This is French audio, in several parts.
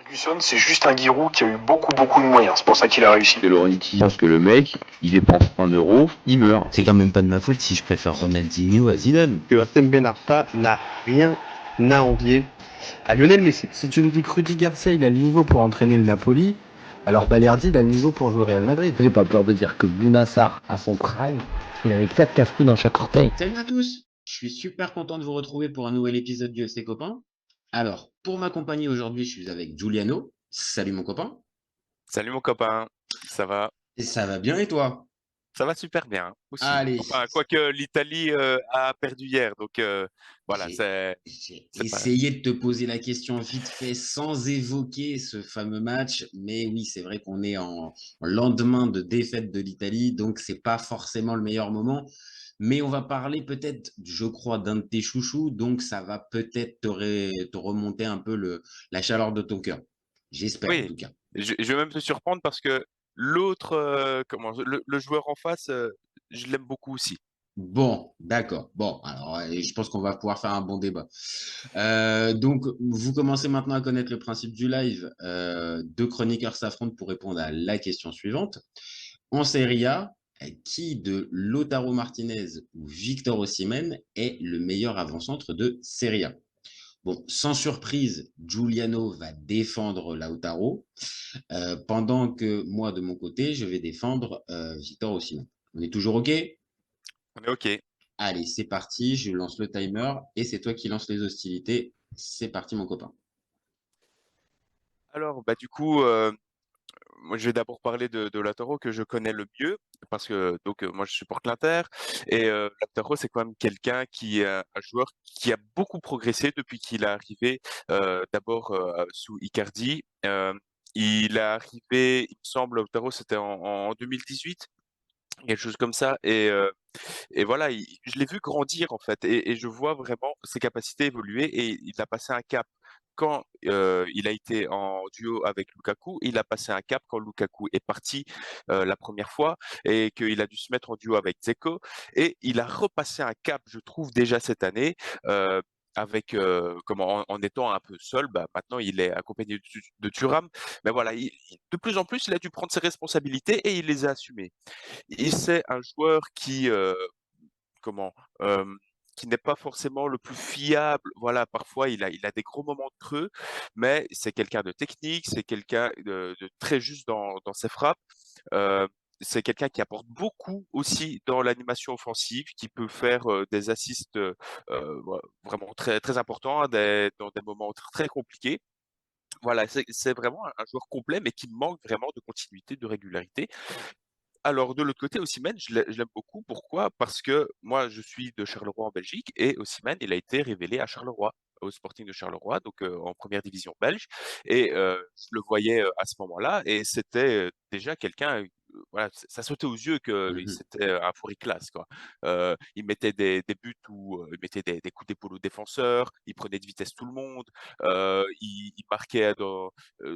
Ferguson, c'est juste un Giroud qui a eu beaucoup de moyens. C'est pour ça qu'il a réussi. De Laurentiis, parce que le mec, il dépense 1 euro, il meurt. C'est quand même pas de ma faute si je préfère Ronaldinho à Zidane. Que Arsène Ben Arfa n'a rien à envier à Lionel Messi. Si tu nous dis que Rudy Garcia il a le niveau pour entraîner le Napoli, alors Balerdi il a le niveau pour jouer au Real Madrid. J'ai pas peur de dire que Bounassar, à son prime, il avait 4 casse-coups dans chaque orteil. Salut à tous, je suis super content de vous retrouver pour un nouvel épisode du FC Copain. Alors, pour m'accompagner aujourd'hui, je suis avec Giuliano. Salut mon copain. Salut mon copain, ça va? Et ça va bien et toi? Ça va super bien aussi. Allez. Enfin, quoique l'Italie a perdu hier, donc voilà, J'ai c'est pas... essayé de te poser la question vite fait sans évoquer ce fameux match, mais oui, c'est vrai qu'on est en lendemain de défaite de l'Italie, donc c'est pas forcément le meilleur moment. Mais on va parler peut-être, je crois, d'un de tes chouchous, donc ça va peut-être te remonter un peu la chaleur de ton cœur. J'espère en Oui, tout cas. je vais même te surprendre parce que l'autre, le joueur en face, je l'aime beaucoup aussi. Bon, d'accord. Bon, alors je pense qu'on va pouvoir faire un bon débat. Donc, vous commencez maintenant à connaître le principe du live. Deux chroniqueurs s'affrontent pour répondre à la question suivante. En Serie A, qui de Lautaro Martinez ou Victor Osimhen est le meilleur avant-centre de Serie A? Bon, sans surprise, Giuliano va défendre Lautaro, pendant que moi, de mon côté, je vais défendre Victor Osimhen. On est toujours OK? On est OK. Allez, c'est parti, je lance le timer et c'est toi qui lance les hostilités. C'est parti, mon copain. Alors, bah du coup, moi je vais d'abord parler de Lautaro que je connais le mieux parce que donc moi je supporte l'Inter et Lautaro c'est quand même quelqu'un qui est un joueur qui a beaucoup progressé depuis qu'il est arrivé d'abord sous Icardi. Il est arrivé, il me semble, Lautaro c'était en 2018, quelque chose comme ça et voilà, je l'ai vu grandir en fait et je vois vraiment ses capacités évoluer et il a passé un cap. Quand il a été en duo avec Lukaku, il a passé un cap quand Lukaku est parti la première fois et qu'il a dû se mettre en duo avec Dzeko. Et il a repassé un cap, je trouve, déjà cette année. Avec en étant un peu seul, bah, maintenant il est accompagné de Thuram. Mais voilà, de plus en plus, il a dû prendre ses responsabilités et il les a assumées. Et c'est un joueur comment, hem, qui n'est pas forcément le plus fiable. Voilà, parfois il a des gros moments de creux, mais c'est quelqu'un de technique, c'est quelqu'un de très juste dans ses frappes. Heu, c'est quelqu'un qui apporte beaucoup aussi dans l'animation offensive, qui peut faire, des assists, vraiment très très importants, dans des moments très compliqués. Voilà, c'est vraiment un joueur complet, mais qui manque vraiment de continuité, de régularité. Alors de l'autre côté, Osimhen, je l'aime beaucoup. Pourquoi? Parce que moi, je suis de Charleroi en Belgique et Osimhen, il a été révélé à Charleroi, au Sporting de Charleroi, donc en première division belge et je le voyais, à ce moment-là et c'était, déjà quelqu'un, voilà, ça sautait aux yeux que Mhm. c'était, un fourri classe, quoi. Il mettait des buts où, il mettait des coups d'épaule aux défenseurs, il prenait de vitesse tout le monde, il marquait dans,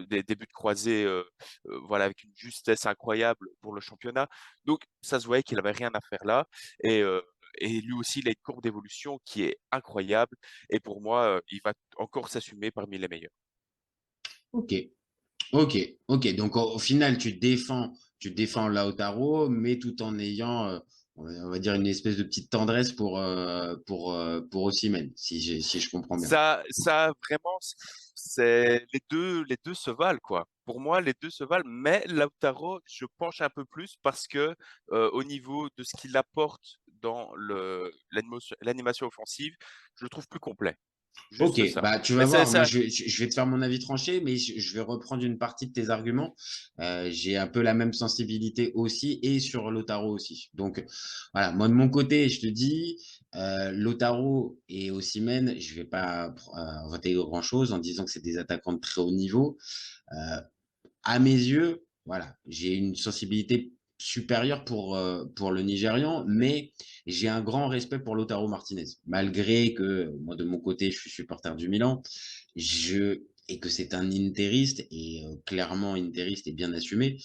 des buts croisés, voilà, avec une justesse incroyable pour le championnat. Donc ça se voyait qu'il avait rien à faire là et lui aussi, il a une courbe d'évolution qui est incroyable et pour moi, il va encore s'assumer parmi les meilleurs. Ok, ok, ok. Donc au final, tu défends Lautaro, mais tout en ayant, on va dire, une espèce de petite tendresse pour Osimhen, si je comprends bien. Ça vraiment, c'est les deux se valent, quoi. Pour moi, les 2 se valent, mais Lautaro, je penche un peu plus parce que, au niveau de ce qu'il apporte dans l'animation offensive, je le trouve plus complet. Ok, Juste ça. bah tu vas Mais c'est voir, moi ça. je vais te faire mon avis tranché, mais je vais reprendre une partie de tes arguments. J'ai un peu la même sensibilité aussi et sur Lautaro aussi. Donc voilà, moi de mon côté, je te dis, Lautaro et Osimhen, je vais pas voter grand-chose en disant que c'est des attaquants de très haut niveau. Euh, à mes yeux, voilà, j'ai une sensibilité supérieure pour le Nigérian, mais j'ai un grand respect pour Lautaro Martinez. Malgré que moi, de mon côté, je suis supporter du Milan, et que c'est un interiste, et clairement interiste et bien assumé,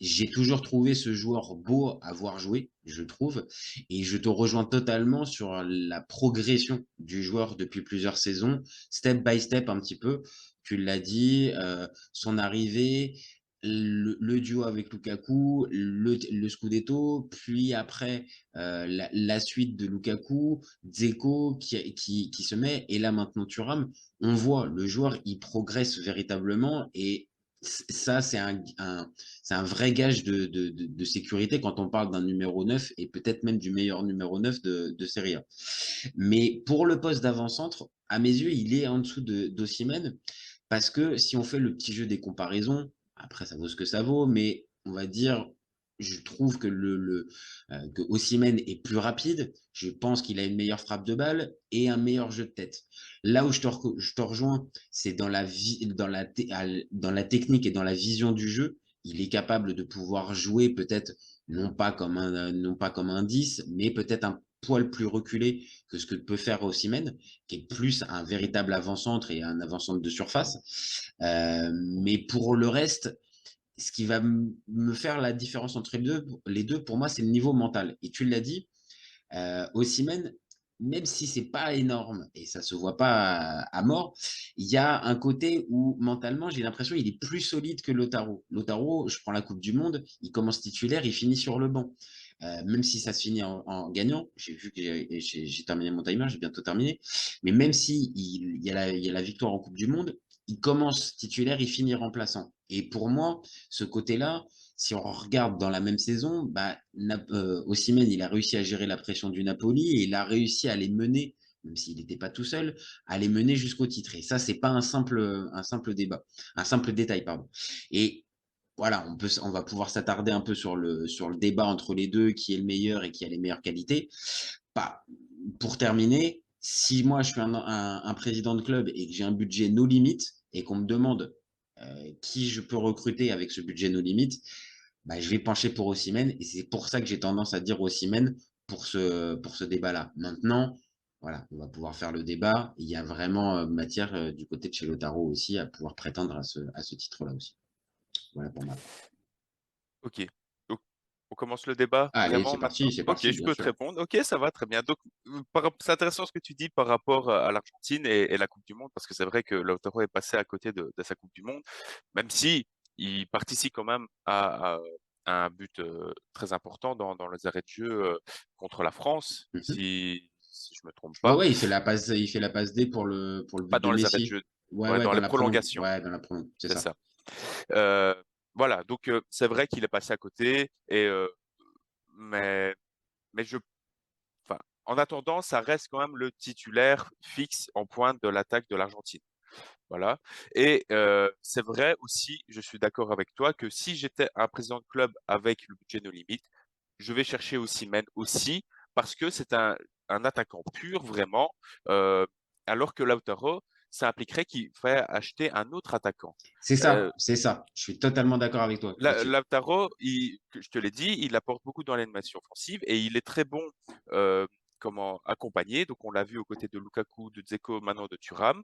j'ai toujours trouvé ce joueur beau à voir jouer, je trouve, et je te rejoins totalement sur la progression du joueur depuis plusieurs saisons, step by step un petit peu, tu l'as dit, son arrivée, le duo avec Lukaku, le Scudetto, puis après la suite de Lukaku, Dzeko qui se met, et là maintenant Thuram, on voit le joueur, il progresse véritablement, et ça, c'est un vrai gage de sécurité quand on parle d'un numéro 9 et peut-être même du meilleur numéro 9 de Serie A. Mais pour le poste d'avant-centre, à mes yeux, il est en dessous d'Osimhen parce que si on fait le petit jeu des comparaisons, après ça vaut ce que ça vaut, mais on va dire, je trouve que que Osimhen est plus rapide. Je pense qu'il a une meilleure frappe de balle et un meilleur jeu de tête. Là où je te rejoins, c'est dans la technique et dans la vision du jeu. Il est capable de pouvoir jouer peut-être non pas comme un 10, mais peut-être un poil plus reculé que ce que peut faire Osimhen, qui est plus un véritable avant-centre et un avant-centre de surface. Mais pour le reste, ce qui va me faire la différence entre les deux, pour moi, c'est le niveau mental. Et tu l'as dit, Osimhen, même si c'est pas énorme et ça se voit pas à mort, il y a un côté où mentalement, j'ai l'impression qu'il est plus solide que Lautaro. Lautaro, je prends la Coupe du Monde, il commence titulaire, il finit sur le banc. Même si ça se finit en gagnant, j'ai vu que j'ai terminé mon timer, j'ai bientôt terminé, mais même si il y a la victoire en Coupe du Monde, il commence titulaire, il finit remplaçant. Et pour moi, ce côté-là, si on regarde dans la même saison, bah, Osimhen, il a réussi à gérer la pression du Napoli et il a réussi à les mener, même s'il n'était pas tout seul, à les mener jusqu'au titre. Et ça, c'est pas un simple débat, un simple détail, pardon. Et voilà, on va pouvoir s'attarder un peu sur le débat entre les deux, qui est le meilleur et qui a les meilleures qualités. Bah, pour terminer, si moi je suis un président de club et que j'ai un budget no limite et qu'on me demande qui je peux recruter avec ce budget no limite, bah, je vais pencher pour Osimhen et c'est pour ça que j'ai tendance à dire Osimhen pour ce débat-là. Maintenant, voilà, on va pouvoir faire le débat. Il y a vraiment matière du côté de chez Lautaro aussi à pouvoir prétendre à ce titre-là aussi. Voilà pour moi. Ok. Donc, on commence le débat Allez, vraiment maintenant? c'est Ok, parti, je bien peux te sûr. répondre. Ok, ça va très bien. Donc, c'est intéressant ce que tu dis par rapport à l'Argentine et la Coupe du Monde, parce que c'est vrai que Lautaro est passé à côté de sa Coupe du Monde, même si il participe quand même à un but très important dans les arrêts de jeu contre la France, Mhm. si je me trompe Ouais, pas. ouais, il fait la passe D pour le but Pas de dans les arrêts de Messi. jeu, Ouais, ouais, ouais, dans dans les la prolongations, ouais, dans la prolong, c'est c'est ça. ça. Euh, voilà, donc c'est vrai qu'il est passé à côté, mais, mais enfin, en attendant, ça reste quand même le titulaire fixe en pointe de l'attaque de l'Argentine. Voilà. Et c'est vrai aussi, je suis d'accord avec toi, que si j'étais un président de club avec le budget no limite, je vais chercher Osimhen aussi, parce que c'est un attaquant pur, vraiment, euh, alors que Lautaro, ça impliquerait qu'il faille acheter un autre attaquant. Euh, C'est ça. Je suis totalement d'accord avec toi là-dessus. Lautaro, je te l'ai dit, il apporte beaucoup dans l'animation offensive et il est très bon comment accompagné. Donc on l'a vu aux côtés de Lukaku, de Dzeko, maintenant de Thuram.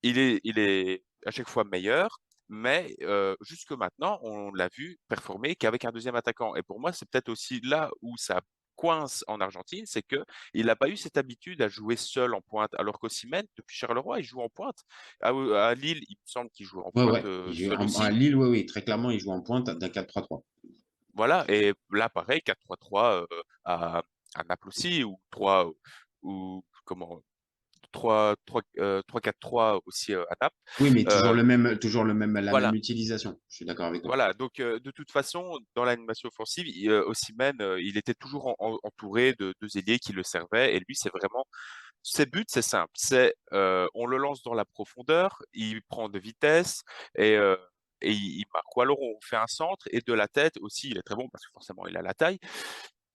Il est à chaque fois meilleur, mais jusque maintenant, on l'a vu performer qu'avec un deuxième attaquant. Et pour moi, c'est peut-être aussi là où ça coince en Argentine, c'est que il n'a pas eu cette habitude à jouer seul en pointe, alors qu'Osimhen, depuis Charleroi, il joue en pointe. À Lille, il me semble qu'il joue en Ouais, pointe ouais. seul À aussi. Lille, ouais, oui, très clairement, il joue en pointe d'un 4-3-3. Voilà, et là, pareil, 4-3-3 à Naples aussi, ou 3, ou comment, 3-4-3 aussi à Naples. Oui, mais Euh, la même voilà, utilisation. Je suis d'accord avec toi. voilà. Donc, de toute façon, dans l'animation offensive, Osimhen, il était toujours entouré de deux ailiers qui le servaient, et lui, c'est vraiment, ses buts, c'est simple. On le lance dans la profondeur, il prend de vitesse et il marque. Ou alors on fait un centre et de la tête aussi, il est très bon parce que forcément il a la taille.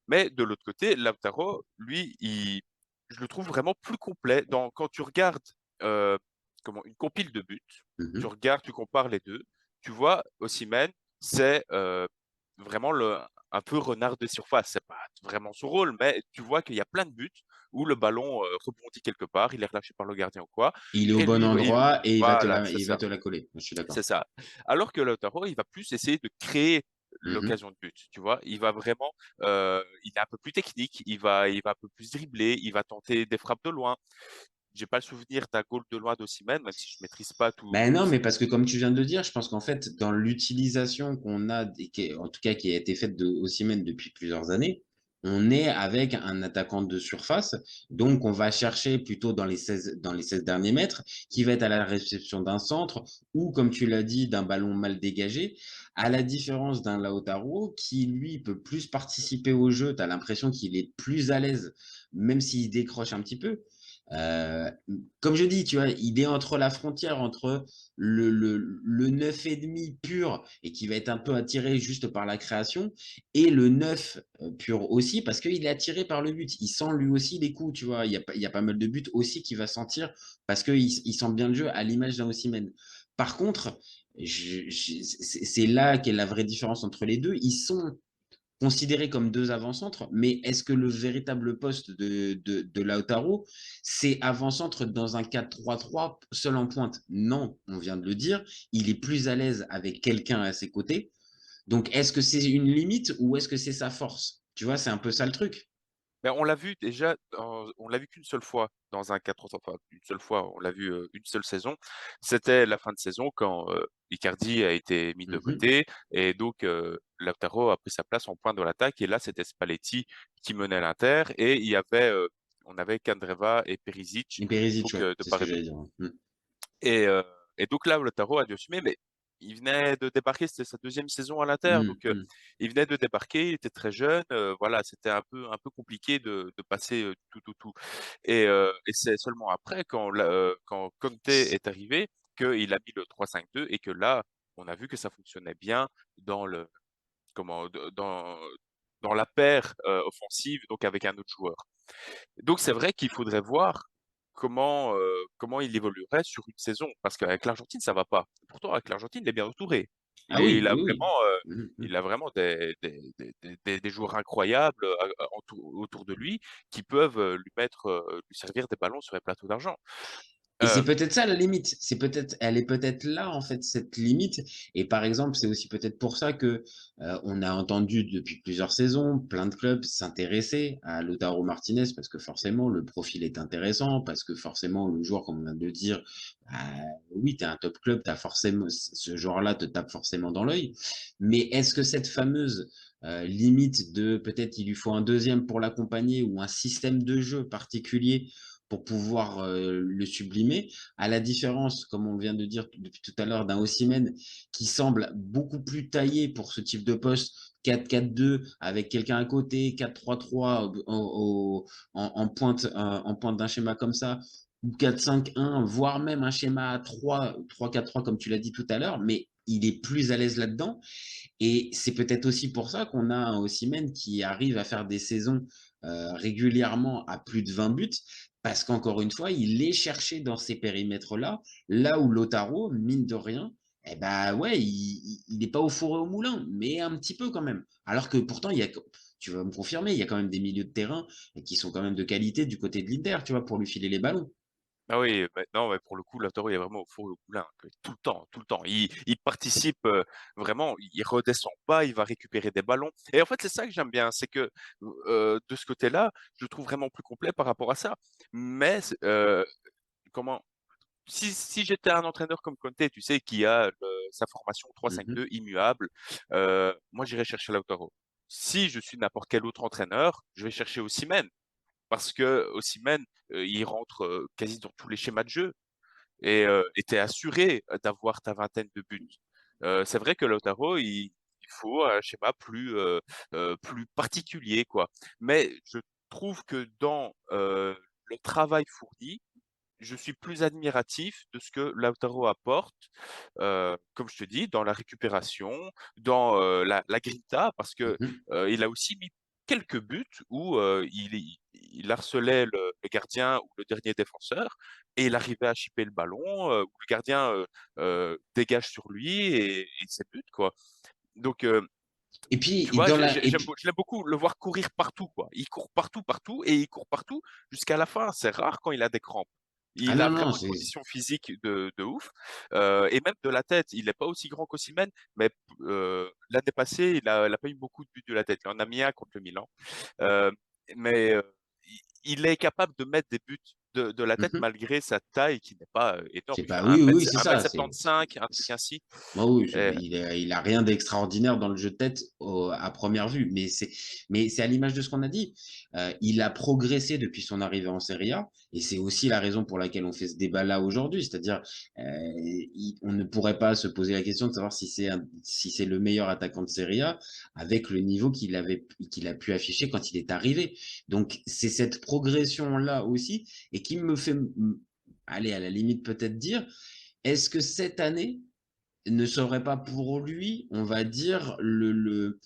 Mais de l'autre côté, Lautaro, lui, je le trouve vraiment plus complet. Quand tu regardes euh, une compile de buts, tu Mhm. regardes, tu compares les deux, tu vois, Osimhen, c'est vraiment un peu renard de surface. C'est pas vraiment son rôle, mais tu vois qu'il y a plein de buts où le ballon rebondit quelque part, il est relâché par le gardien ou quoi, Il est au et bon lui, endroit et voilà, c'est il va ça. te la coller. Je suis C'est d'accord. ça. Alors que Lautaro, il va plus essayer de créer Mhm. l'occasion de but, tu vois. Il va vraiment, il est un peu plus technique, il va un peu plus dribbler, il va tenter des frappes de loin. j'ai pas le souvenir d'un goal de loin d'Osimhen, même si je maîtrise pas Ben tout. non, mais parce que comme tu viens de le dire, je pense qu'en fait, dans l'utilisation qu'on a, en tout cas qui a été faite de Osimhen depuis plusieurs années, on est avec un attaquant de surface, donc on va chercher plutôt dans les 16 derniers mètres, qui va être à la réception d'un centre, ou comme tu l'as dit, d'un ballon mal dégagé, à la différence d'un Lautaro, qui lui peut plus participer au jeu, tu as l'impression qu'il est plus à l'aise, même s'il décroche un petit peu. Euh, Comme je dis, tu vois, il est entre la frontière entre le 9,5 pur et qui va être un peu attiré juste par la création et le 9 pur aussi parce qu'il est attiré par le but. Il sent lui aussi les coups, tu vois. Il y a pas mal de buts aussi qu'il va sentir parce qu'il sent bien le jeu à l'image d'un Osimhen. Par contre, c'est là qu'est la vraie différence entre les deux. Ils sont considérés comme deux avant-centres, mais est-ce que le véritable poste de Lautaro, c'est avant-centre dans un 4-3-3 seul en pointe? Non, on vient de le dire, il est plus à l'aise avec quelqu'un à ses côtés. Donc, est-ce que c'est une limite ou est-ce que c'est sa force? Tu vois, c'est un peu ça le truc. Mais on l'a vu déjà, on l'a vu qu'une seule fois dans un 4 enfin une seule fois, on l'a vu une seule saison. C'était la fin de saison quand Icardi a été mis de Mhm. côté et donc Lautaro a pris sa place en pointe de l'attaque. Et là, c'était Spalletti qui menait l'Inter et on avait Candreva et Perisic, Et Perisic, donc ouais, de c'est ce part que et j'allais d'autre. dire. Mhm. Et, euh, et donc là, Lautaro a dû assumer, mais il venait de débarquer, c'était sa deuxième saison à l'Inter, donc Mhm. il venait de débarquer, il était très jeune, voilà, c'était un peu compliqué de passer tout. Et c'est seulement après, quand Conte est arrivé, qu'il a mis le 3-5-2 et que là, on a vu que ça fonctionnait bien dans le, comment, dans la paire offensive, donc avec un autre joueur. Donc c'est vrai qu'il faudrait voir comment il évoluerait sur une saison, parce qu'avec l'Argentine, ça va pas. Pourtant, avec l'Argentine, il est bien entouré. Ah oui, Il a oui, oui. Mhm. il a vraiment des joueurs incroyables autour de lui qui peuvent lui servir des ballons sur les plateaux d'argent. Et c'est Euh, peut-être ça la limite. Elle est peut-être là en fait cette limite. Et par exemple, c'est aussi peut-être pour ça que on a entendu depuis plusieurs saisons plein de clubs s'intéresser à Lautaro Martinez parce que forcément le profil est intéressant, parce que forcément le joueur, comme on vient de le dire, bah, oui, tu es un top club, t'as forcément ce joueur-là te tape forcément dans l'œil. Mais est-ce que cette fameuse limite de peut-être il lui faut un deuxième pour l'accompagner ou un système de jeu particulier pour pouvoir le sublimer, à la différence, comme on vient de dire depuis tout à l'heure, d'un Osimhen qui semble beaucoup plus taillé pour ce type de poste, 4-4-2 avec quelqu'un à côté, 4-3-3 en pointe d'un schéma comme ça, ou 4-5-1, voire même un schéma à 3-4-3 comme tu l'as dit tout à l'heure, mais il est plus à l'aise là-dedans. Et c'est peut-être aussi pour ça qu'on a un Osimhen qui arrive à faire des saisons régulièrement à plus de 20 buts, parce qu'encore une fois, il est cherché dans ces périmètres-là, là où Lautaro, mine de rien, eh ben ouais, il n'est pas au four et au moulin, mais un petit peu quand même. Alors que pourtant, tu vas me confirmer, il y a quand même des milieux de terrain qui sont quand même de qualité du côté de l'Inter, tu vois, pour lui filer les ballons. Ah oui, non, mais pour le coup, Lautaro, il est vraiment au four et au moulin, que tout le temps, tout le temps. Il participe vraiment, il redescend pas, il va récupérer des ballons. Et en fait, c'est ça que j'aime bien, c'est que de ce côté-là, je le trouve vraiment plus complet par rapport à ça. Mais comment, si j'étais un entraîneur comme Conte, tu sais, qui a sa formation Mhm. 3-5-2 immuable, moi, j'irais chercher Lautaro. Si je suis n'importe quel autre entraîneur, je vais chercher Osimhen parce que Osimhen, il rentre quasi dans tous les schémas de jeu et t'es assuré d'avoir ta vingtaine de buts. C'est vrai que Lautaro, il faut un schéma plus particulier, quoi. Mais je trouve que dans le travail fourni, je suis plus admiratif de ce que Lautaro apporte, comme je te dis, dans la récupération, dans la grinta, parce que Mhm. il a aussi mis quelques buts où il harcelait le gardien ou le dernier défenseur et il arrivait à chipper le ballon, où le gardien dégage sur lui et c'est but, quoi. Donc, Et puis, tu vois, et puis, je l'aime beaucoup le voir courir partout, quoi. Il court partout, partout, et il court partout jusqu'à la fin. C'est rare quand il a des crampes. ah Il a non, non, vraiment une c'est condition physique de ouf. Et même de la tête, il n'est pas aussi grand qu'Osimhen, mais l'année passée, il a pas eu beaucoup de buts de la tête. Il en a mis un contre le Milan. Euh, mais il est capable de mettre des buts de la tête Mhm. malgré sa taille qui n'est pas énorme. C'est Il fait pas, oui, oui, c'est 1 ça. mètre 75, un truc ainsi. Bah oui, Et, il a rien d'extraordinaire dans le jeu de tête à première vue, mais c'est à l'image de ce qu'on a dit. Il a progressé depuis son arrivée en Serie A, et c'est aussi la raison pour laquelle on fait ce débat-là aujourd'hui. C'est-à-dire, on ne pourrait pas se poser la question de savoir si c'est le meilleur attaquant de Serie A avec le niveau qu'il a pu afficher quand il est arrivé. Donc, c'est cette progression-là aussi, et qui me fait aller à la limite peut-être dire, est-ce que cette année ne serait pas pour lui, on va dire, le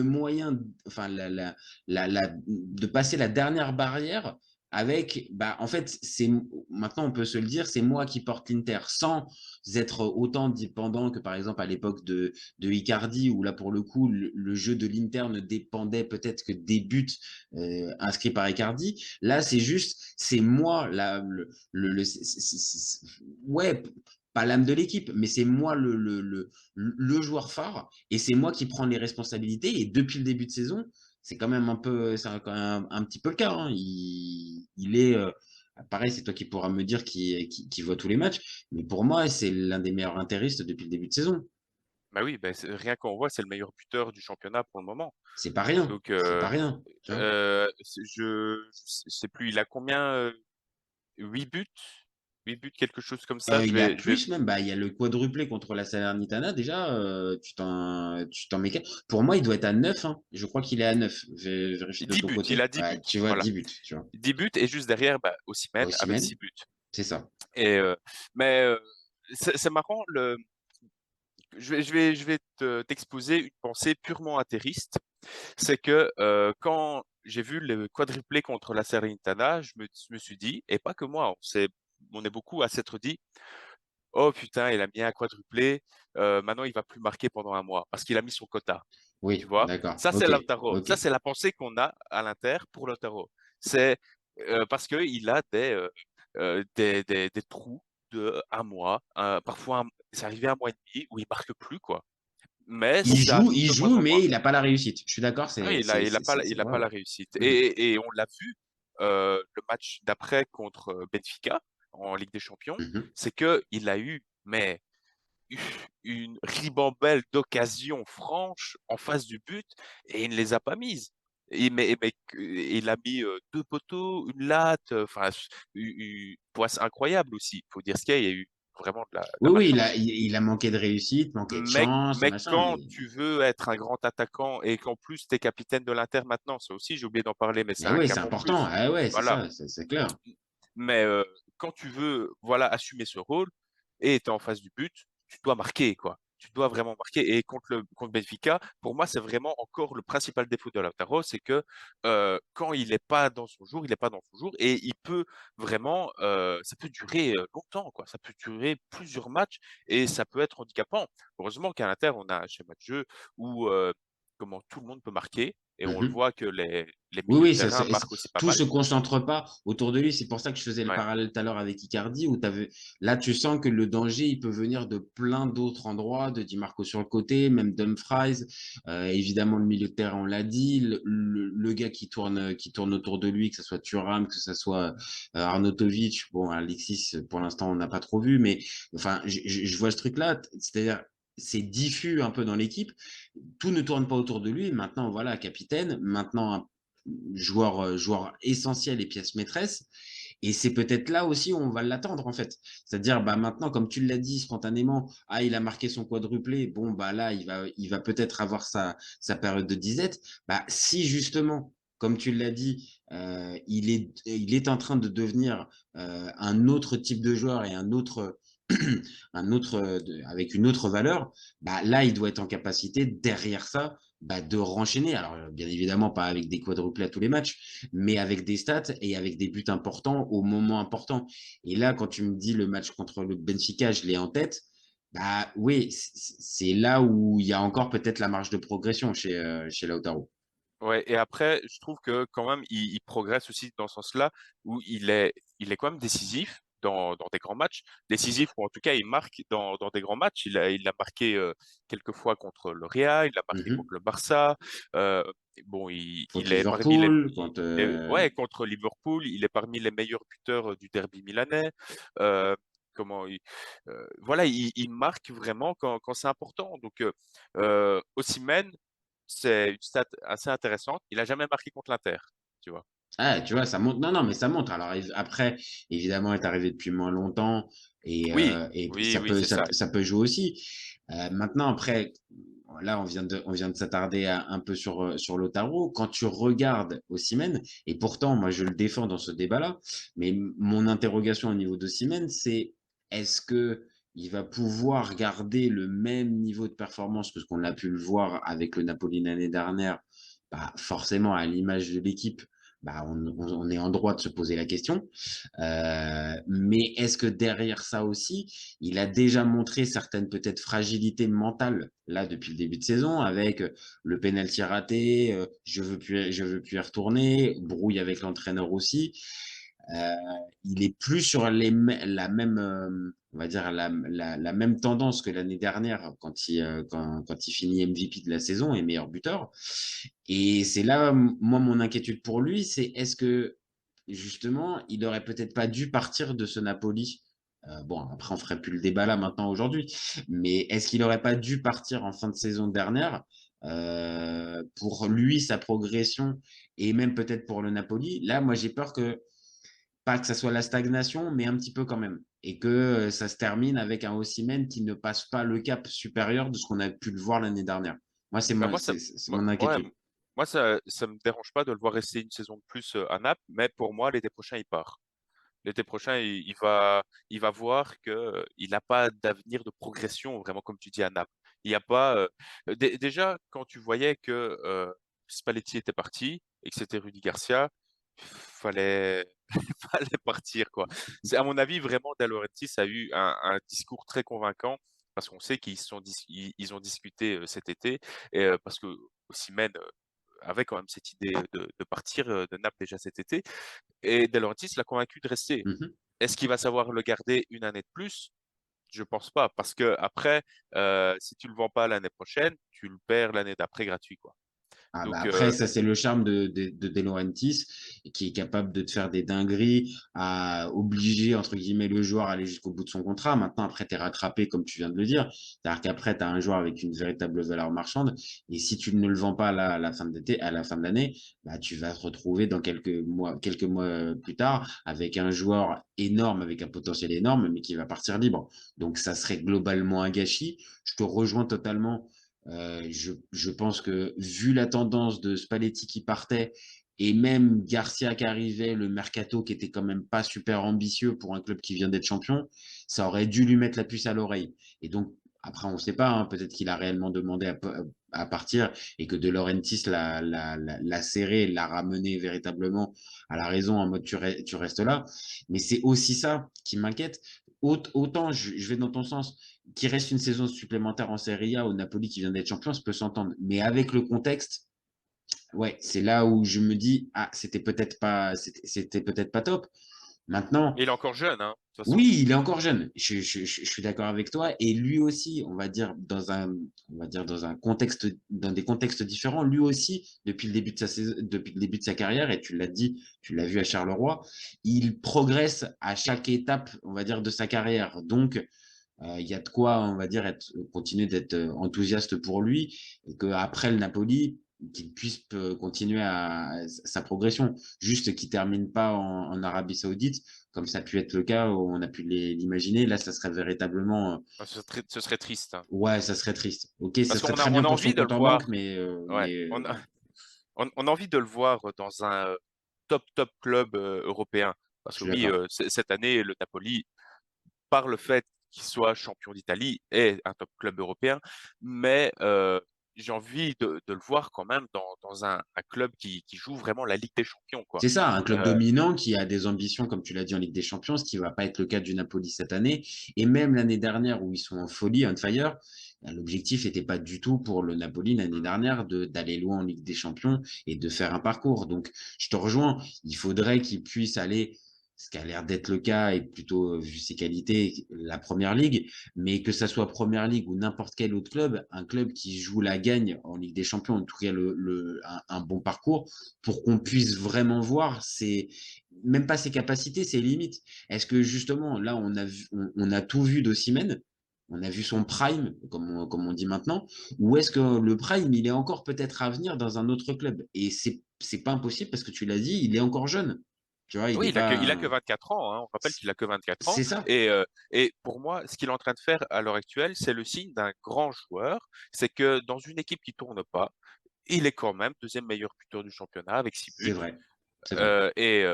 moyen, enfin, de passer la dernière barrière avec, bah, en fait, maintenant on peut se le dire, c'est moi qui porte l'Inter sans être autant dépendant que par exemple à l'époque de Icardi, où là pour le coup, le jeu de l'Inter ne dépendait peut-être que des buts inscrits par Icardi. Là, c'est juste, c'est moi, ouais, pas l'âme de l'équipe, mais c'est moi le joueur phare et c'est moi qui prends les responsabilités. Et depuis le début de saison, c'est quand même c'est quand même un petit peu le cas. Hein. Il est, pareil, c'est toi qui pourras me dire qui voit tous les matchs, mais pour moi, c'est l'un des meilleurs intéristes depuis le début de saison. bah oui, rien qu'on voit, c'est le meilleur buteur du championnat pour le moment. C'est pas rien, Donc, c'est pas rien. Tu vois. je sais plus, il a combien 8 buts? 8 buts, quelque chose comme ça. Il a plus même, bah, il y a le quadruplé contre la Salernitana, déjà, tu t'en mets qu'un. Pour moi, il doit être à 9, hein. Je crois qu'il est à 9. Vérifie de 10 ton buts, il côté. a 10 Ouais, buts. tu vois, Voilà. 10 buts, tu vois. 10 buts et juste derrière, bah, Osimhen avec Osimhen, 6 buts. c'est ça. Et, mais c'est marrant, je vais t'exposer une pensée purement atterriste. C'est que quand j'ai vu le quadruplé contre la Salernitana, je me suis dit, et pas que moi, on est beaucoup à s'être dit, oh putain, il a mis un quadruplé, maintenant il va plus marquer pendant un mois parce qu'il a mis son quota. Tu Oui, vois? d'accord. Ça, c'est Ok, Lautaro. ok. Ça, c'est la pensée qu'on a à l'Inter pour Lautaro. C'est parce qu'il a des trous de un mois, parfois c'est arrivé un mois et demi où il marque plus, quoi. Mais ça arrive Il de moins joue, en moins. mais il n'a pas la réussite. Je suis d'accord, Ah oui, il a pas voilà. la réussite. Mhm, Et on l'a vu le match d'après contre Benfica en Ligue des Champions, mhm. c'est que il a eu mais une ribambelle d'occasions franches en face du but et il ne les a pas mises. Il a mis deux poteaux, une latte, enfin une poisse incroyable aussi. Il faut dire ce qu'il y a, il y a eu vraiment de la Oui, oui, malchance. il a manqué de réussite, manqué de chance, Mais machin, quand mais, tu veux être un grand attaquant et qu'en plus tu es capitaine de l'Inter maintenant, ça aussi j'ai oublié d'en parler, mais c'est mais un oui, c'est cap en important. plus. Ah ouais, c'est Voilà. ça, c'est clair. Mais quand tu veux voilà, assumer ce rôle et tu es en face du but, tu dois marquer, quoi. Tu dois vraiment marquer. Et contre Benfica, pour moi, c'est vraiment encore le principal défaut de Lautaro, c'est que quand il n'est pas dans son jour, il n'est pas dans son jour et il peut vraiment, ça peut durer longtemps, quoi. Ça peut durer plusieurs matchs et ça peut être handicapant. Heureusement qu'à l'Inter, on a un schéma de jeu où comment tout le monde peut marquer et on le Mhm. voit que les Oui, milieux de oui, terrain marquent aussi pas tout mal. se concentre pas autour de lui. C'est pour ça que je faisais le Ouais. parallèle tout à l'heure avec Icardi, où là, tu sens que le danger, il peut venir de plein d'autres endroits, de Di Marco sur le côté, même Dumfries. Évidemment, le milieu de terrain, on l'a dit, le gars qui tourne autour de lui, que ce soit Thuram, que ce soit Arnautovic. Bon, Alexis, pour l'instant, on n'a pas trop vu, mais enfin, je vois ce truc-là. C'est-à-dire, c'est diffus un peu dans l'équipe. Tout ne tourne pas autour de lui. Maintenant, voilà, capitaine. Maintenant, un joueur essentiel et pièce maîtresse. Et c'est peut-être là aussi où on va l'attendre, en fait. C'est-à-dire, bah, maintenant, comme tu l'as dit spontanément, ah, il a marqué son quadruplé. Bon, bah, là, il va peut-être avoir sa période de disette. Bah, si justement, comme tu l'as dit, il est en train de devenir un autre type de joueur et avec une autre valeur, bah, là, il doit être en capacité, derrière ça, bah, de renchaîner. Alors, bien évidemment, pas avec des quadruplés à tous les matchs, mais avec des stats et avec des buts importants au moment important. Et là, quand tu me dis le match contre le Benfica, je l'ai en tête. Bah oui, c'est là où il y a encore peut-être la marge de progression chez Lautaro. Ouais, et après, je trouve que quand même, il progresse aussi dans ce sens-là, où il est quand même décisif dans des grands matchs, décisif, ou en tout cas, il marque dans des grands matchs. Il a marqué quelques fois contre le Real, il a marqué Mhm. contre le Barça. euh, bon, il Contre est parmi les, Liverpool, contre. ouais, contre Liverpool, il est parmi les meilleurs buteurs du derby milanais. Euh, comment voilà, il marque vraiment quand c'est important. Donc, Osimhen, c'est une stat assez intéressante. Il a jamais marqué contre l'Inter, tu vois. Ah, tu vois, ça monte. Non, non, mais ça monte. Alors, après, évidemment, il est arrivé depuis moins longtemps Oui, et oui, oui, c'est ça. ça peut jouer aussi. Maintenant, après, là, on vient de s'attarder un peu sur Lautaro. Quand tu regardes Osimhen, et pourtant, moi, je le défends dans ce débat-là, mais mon interrogation au niveau d'Osimhen, c'est est-ce que il va pouvoir garder le même niveau de performance que ce qu'on a pu le voir avec le Napoli l'année dernière? Bah, forcément, à l'image de l'équipe, bah, on est en droit de se poser la question. Mais est-ce que derrière ça aussi, il a déjà montré certaines peut-être fragilités mentales là depuis le début de saison avec le penalty raté, je veux plus y retourner, brouille avec l'entraîneur aussi. Euh, il est plus sur la même, on va dire la même tendance que l'année dernière quand il finit MVP de la saison et meilleur buteur. Et c'est là, moi, mon inquiétude pour lui, c'est est-ce que justement, il aurait peut-être pas dû partir de ce Napoli. Bon, après, on ferait plus le débat là maintenant aujourd'hui, mais est-ce qu'il aurait pas dû partir en fin de saison dernière pour lui, sa progression et même peut-être pour le Napoli? Là, moi, j'ai peur que pas que ça soit la stagnation, mais un petit peu quand même. Et que ça se termine avec un Osimhen qui ne passe pas le cap supérieur de ce qu'on a pu le voir l'année dernière. Moi, Bah, moi, c'est moi, mon ouais, inquiétude. moi, ça me dérange pas de le voir rester une saison de plus à Naples, mais pour moi, l'été prochain, il part. L'été prochain, il va voir que il n'a pas d'avenir de progression, vraiment, comme tu dis, à Naples. Il n'y a pas, déjà, quand tu voyais que Spalletti était parti et que c'était Rudy Garcia, fallait, fallait partir, quoi. C'est, à mon avis, vraiment, De Laurentiis a eu un discours très convaincant parce qu'on sait ils ont discuté cet été et parce que Osimhen avait quand même cette idée de partir de Naples déjà cet été. Et De Laurentiis l'a convaincu de rester. Mhm. Est-ce qu'il va savoir le garder une année de plus? Je pense pas, parce que après, si tu le vends pas l'année prochaine, tu le perds l'année d'après gratuit, quoi. Ah bah Donc, après, ça c'est le charme de De Laurentiis, qui est capable de te faire des dingueries, à obliger, entre guillemets, le joueur à aller jusqu'au bout de son contrat. Maintenant, après, tu es rattrapé, comme tu viens de le dire. C'est-à-dire qu'après, tu as un joueur avec une véritable valeur marchande. Et si tu ne le vends pas là, à la fin de l'été, à la fin de l'année, bah, tu vas te retrouver dans quelques mois plus tard avec un joueur énorme, avec un potentiel énorme, mais qui va partir libre. Donc, ça serait globalement un gâchis. Je te rejoins totalement. Je pense que vu la tendance de Spalletti qui partait et même Garcia qui arrivait, le mercato qui était quand même pas super ambitieux pour un club qui vient d'être champion, ça aurait dû lui mettre la puce à l'oreille. Et donc, après, on ne sait pas, hein, peut-être qu'il a réellement demandé à partir et que De Laurentiis l'a serré, l'a ramené véritablement à la raison en mode tu restes là. Mais c'est aussi ça qui m'inquiète. Autant je vais dans ton sens, qu'il reste une saison supplémentaire en Serie A au Napoli qui vient d'être champion, ça peut s'entendre. Mais avec le contexte, ouais, c'est là où je me dis, ah, c'était peut-être pas top. Maintenant, il est encore jeune, hein, de toute façon. oui, il est encore jeune. Je suis d'accord avec toi. Et lui aussi, on va dire dans un contexte, dans des contextes différents, lui aussi, depuis le début de sa saison, depuis le début de sa carrière, et tu l'as dit, tu l'as vu à Charleroi, il progresse à chaque étape, on va dire, de sa carrière. Donc, il y a de quoi, on va dire, continuer d'être enthousiaste pour lui et qu'après le Napoli, qu'il puisse continuer sa progression. Juste qu'il termine pas en Arabie Saoudite, comme ça a pu être le cas, où on a pu l'imaginer. Là, ça serait véritablement, Ce serait triste, hein. ouais, ça serait triste. Ok, ça Parce serait qu'on très bien on a pour son envie de le compte en banque, voir. Ouais, mais on a envie de le voir dans un top club européen. Parce je que suis oui, d'accord. cette année, le Napoli, par le fait qu'il soit champion d'Italie, est un top club européen, mais j'ai envie de le voir quand même dans un club qui joue vraiment la Ligue des Champions, quoi. C'est ça, un club Euh, dominant qui a des ambitions, comme tu l'as dit, en Ligue des Champions, ce qui va pas être le cas du Napoli cette année. Et même l'année dernière, où ils sont en folie, on fire, l'objectif n'était pas du tout pour le Napoli l'année dernière d'aller loin en Ligue des Champions et de faire un parcours. Donc, je te rejoins, il faudrait qu'ils puissent aller. ce qui a l'air d'être le cas et plutôt, vu ses qualités, la première ligue. Mais que ça soit première ligue ou n'importe quel autre club, un club qui joue la gagne en Ligue des Champions, en tout cas un bon parcours, pour qu'on puisse vraiment voir même pas ses capacités, ses limites. Est-ce que justement, là, on a tout vu d'Osimhen, on a vu son prime, comme on dit maintenant, ou est-ce que le prime, il est encore peut-être à venir dans un autre club? Et c'est pas impossible parce que tu l'as dit, il est encore jeune. Tu vois, il Oui, est il a que pas. 24 ans, hein. On rappelle qu'il a que 24 ans. C'est ça. Et pour moi, ce qu'il est en train de faire à l'heure actuelle, c'est le signe d'un grand joueur. C'est que dans une équipe qui tourne pas, il est quand même deuxième meilleur buteur du championnat avec 6 C'est buts. vrai. C'est vrai. Et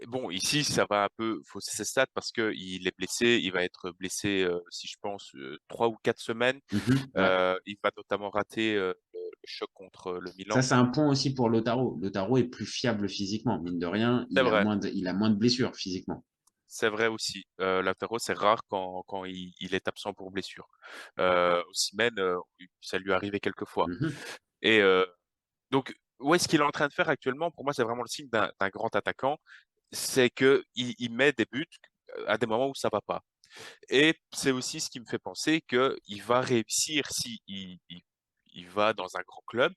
bon, ici, ça va un peu fausser ses stats parce que il est blessé. Il va être blessé, si je pense, 3 ou 4 semaines. Ouais. Il va notamment rater le choc contre le Ça, Milan. c'est un point aussi pour Lautaro. Lautaro est plus fiable physiquement. Mine de rien, C'est vrai. il a moins de blessures physiquement. C'est vrai aussi. Lautaro, c'est rare quand il est absent pour blessure. Osimhen, ça lui est arrivé quelques fois. Mhm. Et donc, ouais, ce qu'il est en train de faire actuellement, pour moi, c'est vraiment le signe d'un grand attaquant. C'est que il met des buts à des moments où ça va pas. Et c'est aussi ce qui me fait penser que il va réussir si il va dans un grand club.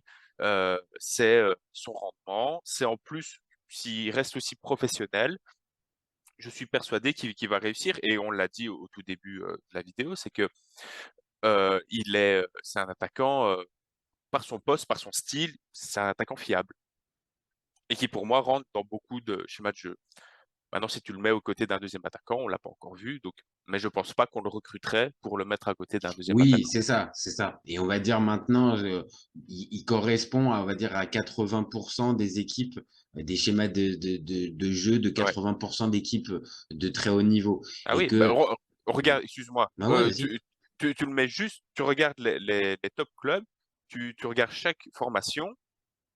C'est son rendement. C'est en plus s'il reste aussi professionnel, je suis persuadé qu'il va réussir. Et on l'a dit au tout début de la vidéo, c'est que c'est un attaquant par son poste, par son style, c'est un attaquant fiable et qui pour moi rentre dans beaucoup de schémas de jeu. Maintenant, si tu le mets aux côtés d'un deuxième attaquant, on l'a pas encore vu, donc, mais je pense pas qu'on le recruterait pour le mettre à côté d'un deuxième Oui, attaquant. c'est ça, c'est ça. Et on va dire maintenant, il correspond à, on va dire, à 80% des équipes, des schémas de jeu de Ouais. 80% d'équipes de très haut niveau. Ah Et oui, bah, que, regarde, excuse-moi, bah ouais, vas-y. tu le mets juste, tu regardes les top clubs, tu regardes chaque formation,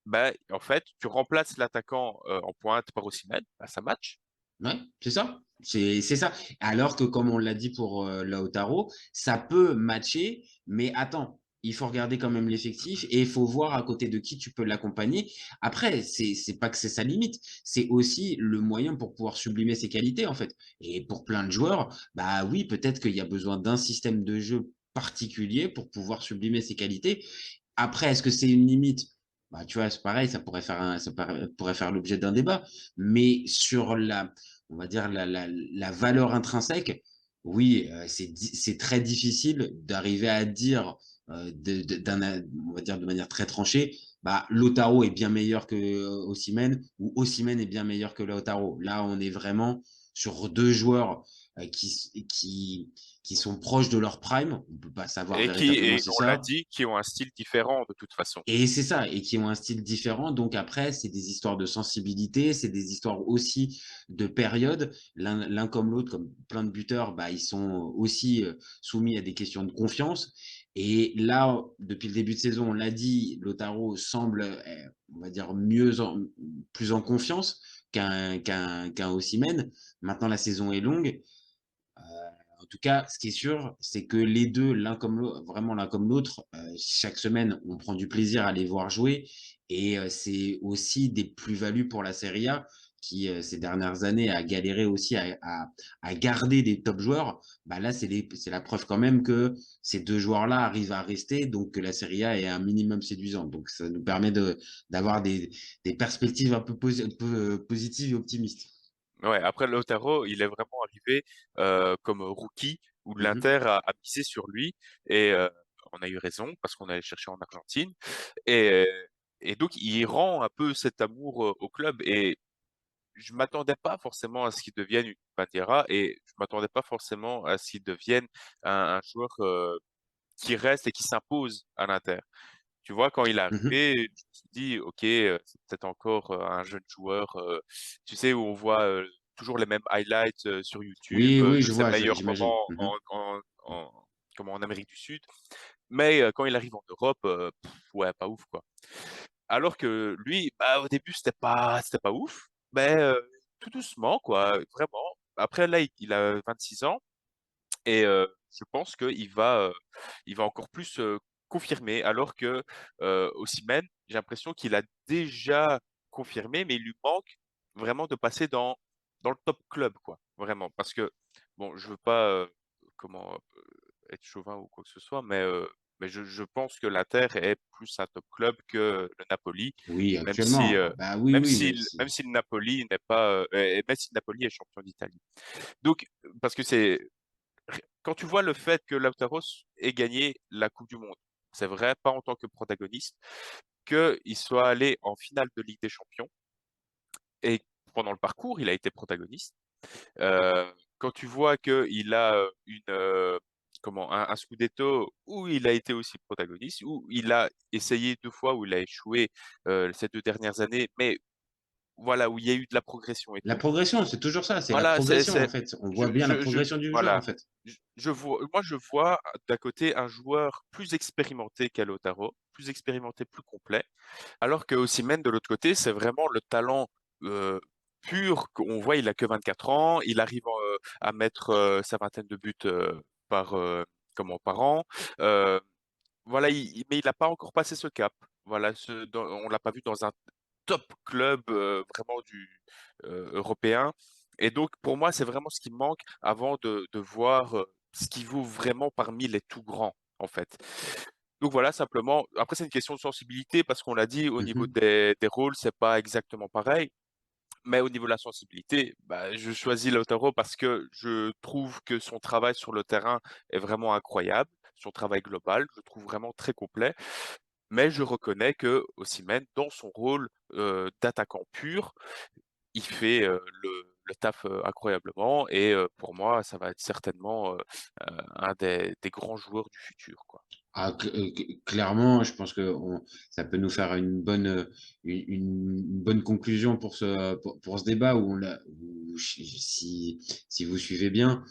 bah, en fait, tu remplaces l'attaquant en pointe par Osimhen, bah, ça match. Ouais, c'est ça. C'est ça. Alors que, comme on l'a dit pour Lautaro, ça peut matcher, mais attends, il faut regarder quand même l'effectif et il faut voir à côté de qui tu peux l'accompagner. Après, c'est pas que c'est sa limite, c'est aussi le moyen pour pouvoir sublimer ses qualités, en fait. Et pour plein de joueurs, bah oui, peut-être qu'il y a besoin d'un système de jeu particulier pour pouvoir sublimer ses qualités. Après, est-ce que c'est une limite? Bah, tu vois, c'est pareil, pourrait faire l'objet d'un débat. Mais sur on va dire, la valeur intrinsèque, oui, c'est très difficile d'arriver à dire, on va dire de manière très tranchée, bah, Lautaro est bien meilleur que Osimhen ou Osimhen est bien meilleur que Lautaro. Là, on est vraiment sur deux joueurs qui sont proches de leur prime. On peut pas savoir véritablement Et c'est on l'a ça. dit, qui ont un style différent de toute façon. Et c'est ça, et qui ont un style différent. Donc après, c'est des histoires de sensibilité, c'est des histoires aussi de période. L'un comme l'autre, comme plein de buteurs, bah, ils sont aussi soumis à des questions de confiance. Et là, depuis le début de saison, on l'a dit, Lautaro semble, on va dire, plus en confiance qu'un Osimhen. Maintenant, la saison est longue. En tout cas, ce qui est sûr, c'est que les deux, l'un comme l'autre, vraiment l'un comme l'autre, chaque semaine, on prend du plaisir à les voir jouer. Et c'est aussi des plus-values pour la Serie A, qui, ces dernières années, a galéré aussi à garder des top joueurs. Bah là, c'est la preuve quand même que ces deux joueurs-là arrivent à rester, donc que la Serie A est un minimum séduisante. Donc, ça nous permet d'avoir des perspectives un peu positives et optimistes. Ouais, après Lautaro, il est vraiment arrivé comme rookie où Mhm. l'Inter a misé sur lui et on a eu raison parce qu'on allait chercher en Argentine et, et donc il rend un peu cet amour au club et je m'attendais pas forcément à ce qu'il devienne une Pantera et je m'attendais pas forcément à ce qu'il devienne un joueur qui reste et qui s'impose à l'Inter. Tu vois, quand il est Mhm. arrivé, je me suis dit, OK, c'est peut-être encore un jeune joueur, tu sais, où on voit toujours les mêmes highlights sur YouTube Oui, oui, de je ses vois, meilleurs j'imagine. moments Mhm. comment, en Amérique du Sud. Mais quand il arrive en Europe, ouais, pas ouf, quoi. Alors que lui, bah, au début, c'était pas ouf, mais tout doucement, quoi, vraiment. Après, là, il a 26 ans. Et je pense il va encore plus confirmer, alors que Osimhen, j'ai l'impression qu'il a déjà confirmé, mais il lui manque vraiment de passer dans dans le top club, quoi, vraiment. Parce que, bon, je veux pas être chauvin ou quoi que ce soit, mais je pense que l'Inter est plus un top club que le Napoli, Oui, même si, actuellement. Bah oui, oui, même si. même si le Napoli n'est pas, et même si le Napoli est champion d'Italie. Donc, parce que quand tu vois le fait que Lautaro ait gagné la Coupe du Monde, c'est vrai, pas en tant que protagoniste, qu'il soit allé en finale de Ligue des Champions et pendant le parcours, il a été protagoniste. Quand tu vois qu'il a un Scudetto où il a été aussi protagoniste, où il a essayé 2 fois, où il a échoué ces 2 dernières années, mais voilà, où il y a eu de la progression et La tout. progression, c'est toujours ça, c'est la Voilà, progression en fait. On voit bien la progression du joueur en voilà. fait. Moi, je vois d'un côté un joueur plus expérimenté qu'à Lautaro, plus expérimenté, plus complet, alors que Osimhen, de l'autre côté, c'est vraiment le talent pur qu'on voit. Il a que 24 ans, il arrive à mettre sa vingtaine de buts par, par an. Euh, voilà, mais il n'a pas encore passé ce cap. Voilà, on l'a pas vu dans un top club vraiment européen. Et donc, pour moi, c'est vraiment ce qui me manque avant de voir ce qui vaut vraiment parmi les tout grands, en fait. Donc voilà, simplement. Après, c'est une question de sensibilité parce qu'on l'a dit, au niveau Mhm. des rôles, c'est pas exactement pareil. Mais au niveau de la sensibilité, bah, je choisis Lautaro parce que je trouve que son travail sur le terrain est vraiment incroyable. Son travail global, je le trouve vraiment très complet. Mais je reconnais que Osimhen, dans son rôle d'attaquant pur, il fait le taf incroyablement. Et pour moi, ça va être certainement un des grands joueurs du futur, quoi. Ah, clairement, je pense que ça peut nous faire une bonne conclusion pour ce débat si vous suivez bien,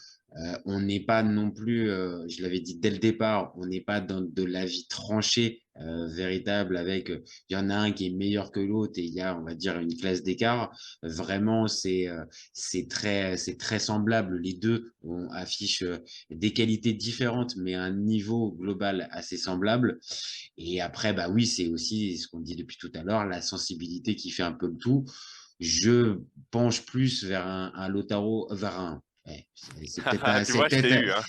on n'est pas non plus, je l'avais dit dès le départ, on n'est pas dans de l'avis tranché véritable avec, il y en a un qui est meilleur que l'autre et il y a, on va dire, une classe d'écart. Vraiment, c'est très semblable. Les deux affichent des qualités différentes, mais un niveau global assez semblable. Et après, bah oui, c'est aussi ce qu'on dit depuis tout à l'heure, la sensibilité qui fait un peu le tout. Je penche plus vers un Lautaro, vers un. Ouais, c'est peut-être un, Tu vois, je t'ai eu, hein.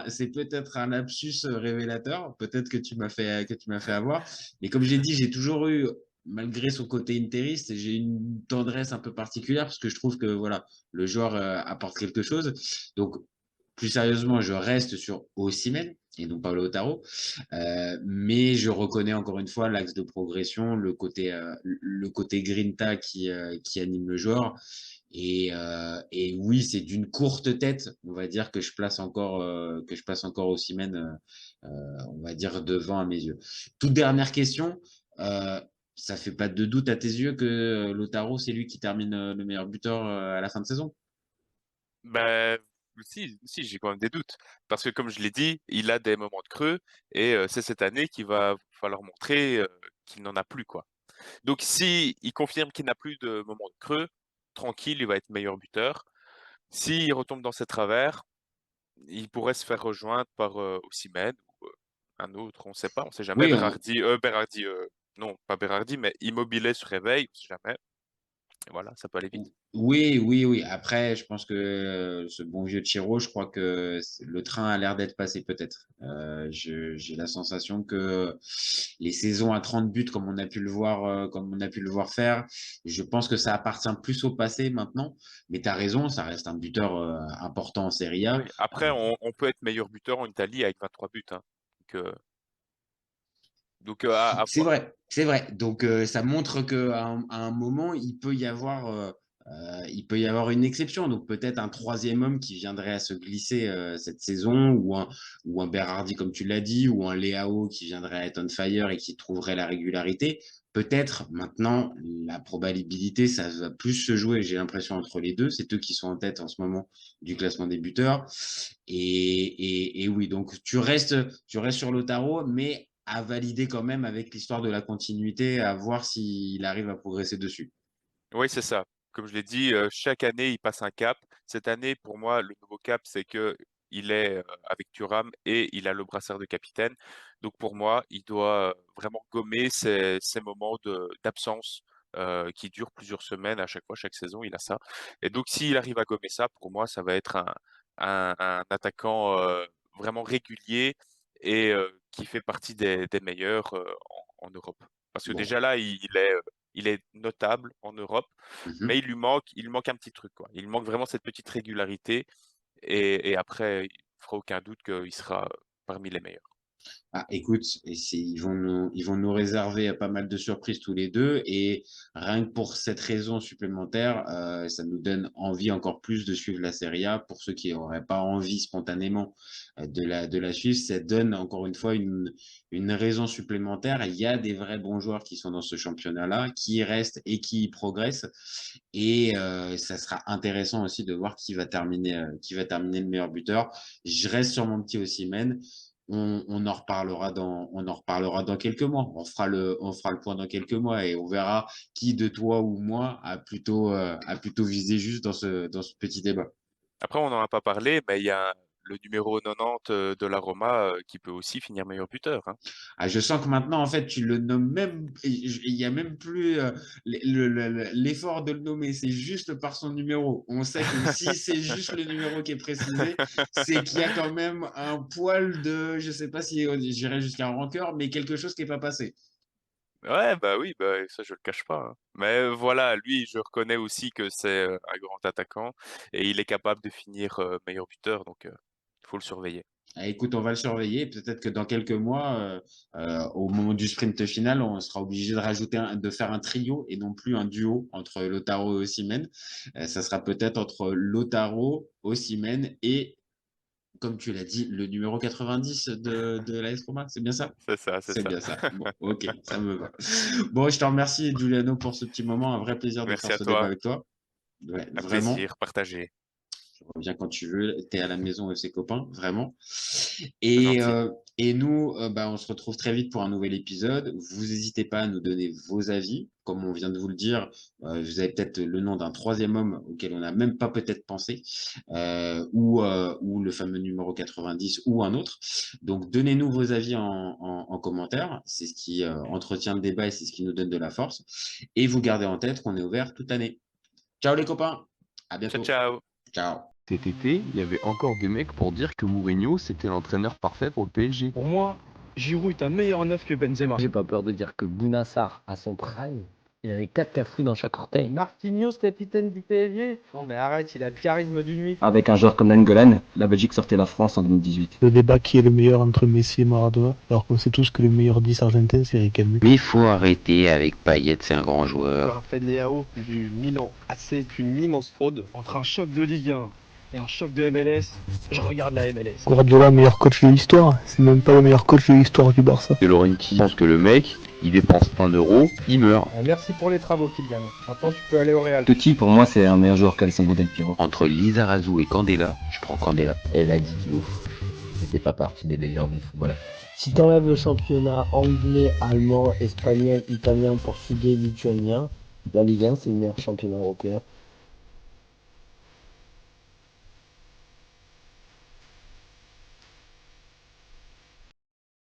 c'est peut-être un lapsus révélateur. Peut-être que tu m'as fait avoir. Mais comme j'ai dit, j'ai toujours eu, malgré son côté interiste, j'ai une tendresse un peu particulière parce que je trouve que voilà, le joueur apporte quelque chose. Donc, plus sérieusement, je reste sur Osimhen et non pas Lautaro. Mais je reconnais encore une fois l'axe de progression, le côté grinta qui anime le joueur. Et oui, c'est d'une courte tête, on va dire, que je place encore Osimhen, on va dire, devant à mes yeux. Toute dernière question. Euh, Ça fait pas de doute à tes yeux que Lautaro, c'est lui qui termine le meilleur buteur à la fin de saison? Ben, si, j'ai quand même des doutes. Parce que comme je l'ai dit, il a des moments de creux et c'est cette année qu'il va falloir montrer qu'il n'en a plus, quoi. Donc si il confirme qu'il n'a plus de moments de creux, tranquille, il va être meilleur buteur. S'il retombe dans ses travers, il pourrait se faire rejoindre par Osimhen ou un autre, on ne sait pas, on ne sait jamais. Oui, Berardi, non, pas Berardi, mais Immobilier se réveille, on ne sait jamais. Et voilà, ça peut aller vite. Oui, oui, oui. Après, je pense que ce bon vieux Chiro, je crois que le train a l'air d'être passé peut-être. J'ai la sensation que les saisons à 30 buts, comme on a pu le voir faire, je pense que ça appartient plus au passé maintenant. Mais tu as raison, ça reste un buteur important en Serie A. Oui. Après, on peut être meilleur buteur en Italie avec 23 buts, hein. Donc, à C'est voir. vrai, c'est vrai. Donc ça montre que à un moment il peut y avoir une exception. Donc peut-être un troisième homme qui viendrait à se glisser cette saison ou un Berardi comme tu l'as dit ou un Leao qui viendrait à être on fire et qui trouverait la régularité. Peut-être maintenant la probabilité ça va plus se jouer. J'ai l'impression entre les deux. C'est eux qui sont en tête en ce moment du classement des buteurs. Et oui, donc tu restes sur Lautaro, mais à valider quand même avec l'histoire de la continuité, à voir s'il arrive à progresser dessus. Oui, c'est ça. Comme je l'ai dit, chaque année, il passe un cap. Cette année, pour moi, le nouveau cap, c'est que il est avec Thuram et il a le brassard de capitaine. Donc pour moi, il doit vraiment gommer ces moments d'absence qui dure plusieurs semaines à chaque fois, chaque saison, il a ça. Et donc, s'il arrive à gommer ça, pour moi, ça va être un attaquant vraiment régulier et qui fait partie des meilleurs en Europe. Parce que Bon. déjà là, il est notable en Europe, mais il lui manque un petit truc, quoi. Il manque vraiment cette petite régularité et après, il ne fera aucun doute qu'il sera parmi les meilleurs. Ah, écoute, ils vont nous réserver pas mal de surprises tous les deux. Et rien que pour cette raison supplémentaire, ça nous donne envie encore plus de suivre la Serie A. Pour ceux qui n'auraient pas envie spontanément de la suivre, ça donne encore une fois une raison supplémentaire. Il y a des vrais bons joueurs qui sont dans ce championnat-là, qui restent et qui progressent. Et ça sera intéressant aussi de voir qui va terminer le meilleur buteur. Je reste sur mon petit Osimhen. On en reparlera dans quelques mois. On fera le point dans quelques mois et on verra qui de toi ou moi a plutôt visé juste dans ce petit débat. Après, on n'en a pas parlé, mais il y a le numéro 90 de la Roma qui peut aussi finir meilleur buteur, hein. Ah, je sens que maintenant, en fait, tu le nommes même, il n'y a même plus l'effort de le nommer, c'est juste par son numéro. On sait que si c'est juste le numéro qui est précisé, c'est qu'il y a quand même un poil de, je ne sais pas si j'irai jusqu'à un rancœur, mais quelque chose qui n'est pas passé. Ouais, bah oui, bah, ça je le cache pas, hein. Mais voilà, lui, je reconnais aussi que c'est un grand attaquant et il est capable de finir meilleur buteur, donc il faut le surveiller. Ah, écoute, on va le surveiller. Peut-être que dans quelques mois, au moment du sprint final, on sera obligé de faire un trio et non plus un duo entre Lautaro et Osimhen. Ça sera peut-être entre Lautaro, Osimhen et, comme tu l'as dit, le numéro 90 de l'AS Roma. C'est bien ça? C'est ça, c'est C'est ça. bien ça. Bon, ok, ça me va. Bon, je te remercie, Giuliano, pour ce petit moment. Un vrai plaisir de Merci faire à ce débat toi, avec toi. Ouais, un vraiment. plaisir partagé. Reviens quand tu veux, tu es à la maison de ses copains, vraiment. C'est Et, gentil. nous, on se retrouve très vite pour un nouvel épisode. Vous n'hésitez pas à nous donner vos avis. Comme on vient de vous le dire, vous avez peut-être le nom d'un troisième homme auquel on n'a même pas peut-être pensé, ou le fameux numéro 90 ou un autre. Donc, donnez-nous vos avis en commentaire. C'est ce qui entretient le débat et c'est ce qui nous donne de la force. Et vous gardez en tête qu'on est ouvert toute l'année. Ciao les copains, à Ciao, bientôt. ciao. Ciao. Cet été, il y avait encore des mecs pour dire que Mourinho, c'était l'entraîneur parfait pour le PSG. Pour moi, Giroud est un meilleur neuf que Benzema. J'ai pas peur de dire que Bouna Sarr, à son prime, il avait 4 cafous dans chaque orteil. Marquinhos, capitaine du PSG. Non mais arrête, il a le charisme du nuit. Avec un joueur comme Nainggolan, la Belgique sortait la France en 2018. Le débat qui est le meilleur entre Messi et Maradona, alors qu'on sait tous que le meilleur 10 argentin c'est Riquelme. Mais il faut arrêter avec Payet, c'est un grand joueur. Raphaël Leao du Milan. Ah, c'est une immense fraude. Entre un choc de Ligue 1 et un choc de MLS, je regarde la MLS. Guardiola, meilleur coach de l'histoire, c'est même pas le meilleur coach de l'histoire du Barça. De Laurenti pense que le mec, il dépense 1 euro, il meurt. Merci pour les travaux, Kylian. Maintenant, tu peux aller au Real. Totti, pour moi, c'est un meilleur joueur qu'Alessandro Del Piero. Entre Lizarazu et Candela, je prends Candela. Elle a dit qu'il c'était pas partie des meilleurs du football. Si t'enlèves le championnat anglais, allemand, espagnol, italien, portugais, lituanien, la Ligue 1 c'est le meilleur championnat européen